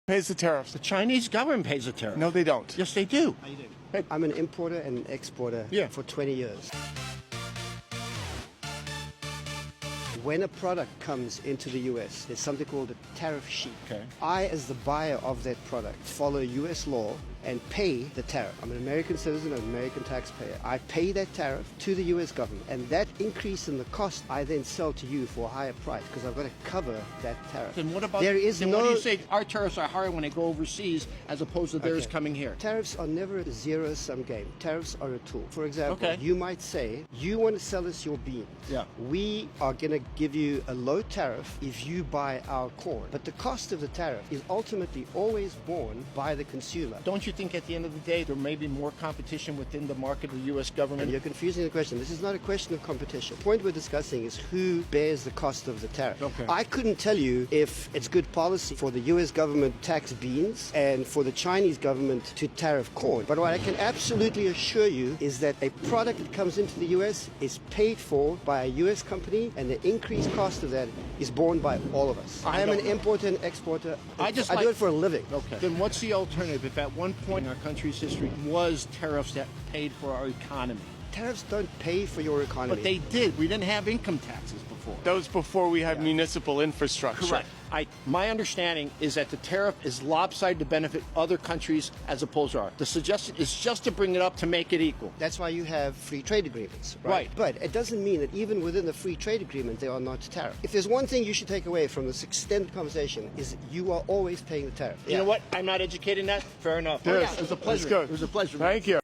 Pays the tariffs? The Chinese government pays the tariff. No, they don't. Yes, they do. I'm an importer and an exporter for 20 years. When a product comes into the U.S., there's something called a tariff sheet. Okay. I, as the buyer of that product, follow U.S. law and pay the tariff. I'm an American citizen, an American taxpayer. I pay that tariff to the U.S. government, and that increase in the cost, I then sell to you for a higher price because I've got to cover that tariff. Then what about? There is then no. What do you say? Our tariffs are higher when they go overseas as opposed to theirs coming here. Tariffs are never a zero-sum game. Tariffs are a tool. For example, Okay. you might say, you want to sell us your beans. Yeah. We are going to give you a low tariff if you buy our corn. But the cost of the tariff is ultimately always borne by the consumer. Don't you think at the end of the day there may be more competition within the market of the U.S. government? And you're confusing the question. This is not a question of competition. The point we're discussing is who bears the cost of the tariff. Okay. I couldn't tell you if it's good policy for the U.S. government to tax beans and for the Chinese government to tariff corn. But what I can absolutely assure you is that a product that comes into the U.S. is paid for by a U.S. company, and the increased cost of that is borne by all of us. I am an importer and exporter. I do it for a living. Okay. Then what's the alternative if at one point in our country's history was tariffs that paid for our economy? Tariffs don't pay for your economy. But they did. We didn't have income taxes before. That was before we had municipal infrastructure. Correct. My understanding is that the tariff is lopsided to benefit other countries as opposed to ours. The suggestion is just to bring it up to make it equal. That's why you have free trade agreements, right? Right. But it doesn't mean that even within the free trade agreement, they are not tariff. If there's one thing you should take away from this extended conversation is you are always paying the tariff. You know what? I'm not educated in that. Fair enough. Yes. It was a pleasure. Let's go. It was a pleasure. Thank you.